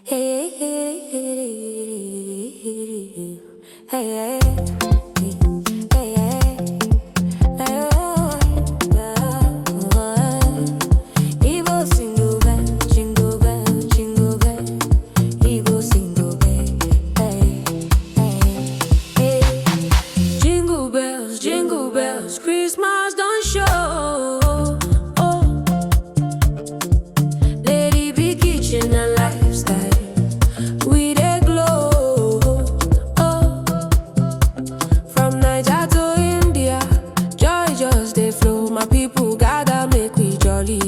Hey, hey, hey, hey, hey, Jingle bells, Christmas don't show. Oh, Lady B kitchen and lifestyle, we dey glow. Oh, from Niger to India, joy just dey flow. My people gather make we jolly.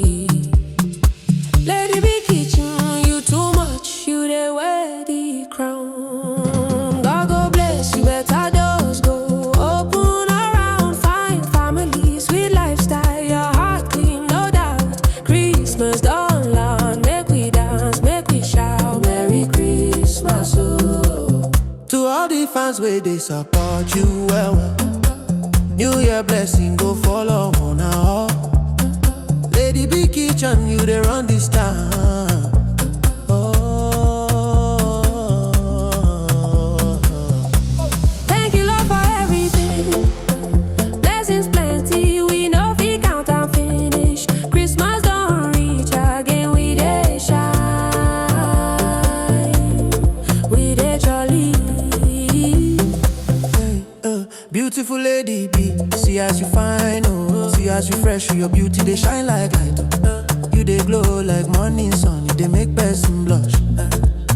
Lady B kitchen, you too much, you dey wear the crown. God go bless you, better doors go. Christmas don't land, make we dance, make we shout, Merry Christmas, oh. To all the fans where they support you well, New Year blessing go follow on now. Lady B kitchen, you they run this town. Thank you, Lord, for everything. Blessings plenty, we know we count and finish. Christmas don't reach again, we dey shine, we dey jolly. Beautiful Lady B, see as you fine, oh. See as you fresh, your beauty they shine like light. You they glow like morning sun, you they make person blush.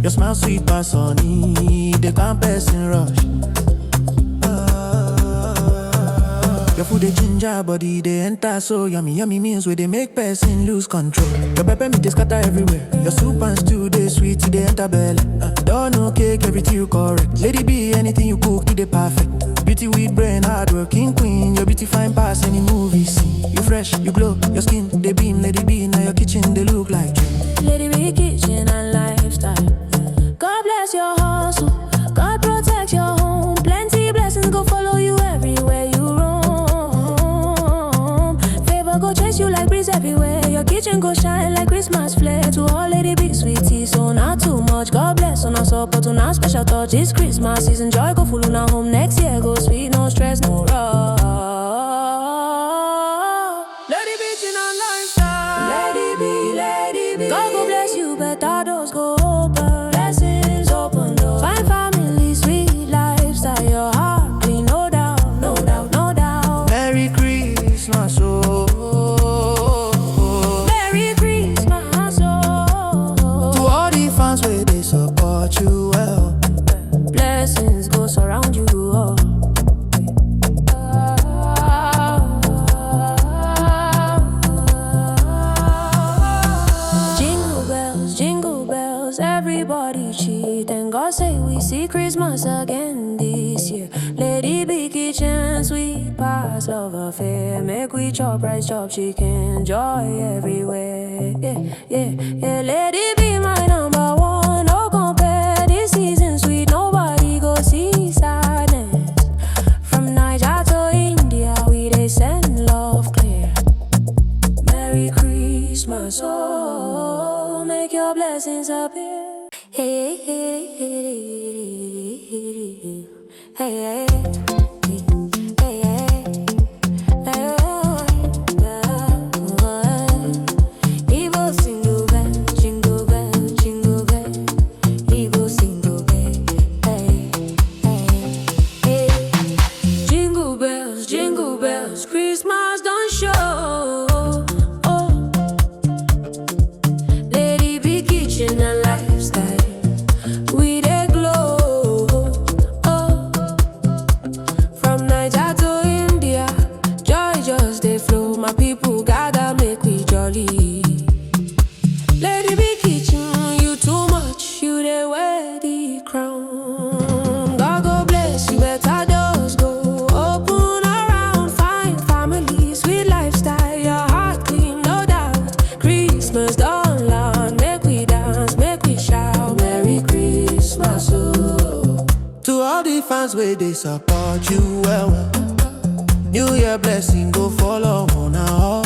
Your smile sweet pass honey, they can't person rush. Your food they ginger, body they enter so yummy. Yummy meals where they make person lose control. Your pepper meat they scatter everywhere. Your soup and stew they sweet, they enter belly. Don't know cake, everything you correct. Lady B, anything you cook, they perfect. Beauty with brain, hardworking queen. Your beauty fine pass any movie scene. You fresh, you glow, your skin they beam. Lady B, now your kitchen they look like you. Lady B kitchen and lifestyle, God bless your hustle, God protect your home. Plenty blessings go follow you everywhere you roam. Favor go chase you like breeze everywhere. Your kitchen go shine like Christmas flare. To all Lady B sweetie, so not too much. God bless on us support on our special touch. This Christmas season, joy go full on our home. Next year go sweet, no stress, no rush. Lady B kitchen and lifestyle, Lady B, God go bless you, better doors go open. Blessings open doors. Fine family, sweet lifestyle, your heart clean, no doubt, no doubt, no doubt. Merry Christmas, oh. Merry Christmas, oh. To all the fans where they support you well, Blessings go surround you, oh. Jingle bells, everybody cheat. And God say we see Christmas again this year. Lady B kitchen, sweet pass love affair. Make we chop rice, chop chicken, joy everywhere. Yeah, Lady B my number one, no compare. This season sweet, nobody go see sadness. From Niger to India, we they send love clear. Merry Christmas, oh, make your blessings appear. Hey, hey, hey, hey, hey, Jingle bells, Christmas don't show. Oh, Lady B kitchen and lifestyle, we dey glow. Oh, from Niger to India, joy just dey flow. My people gather make we jolly. Lady B kitchen, you too much, you dey wear the crown. God go bless you, better doors go. Christmas don't land, make we dance, make we shout, Merry Christmas, oh. to all the fans where they support you well, New Year blessing go follow on now.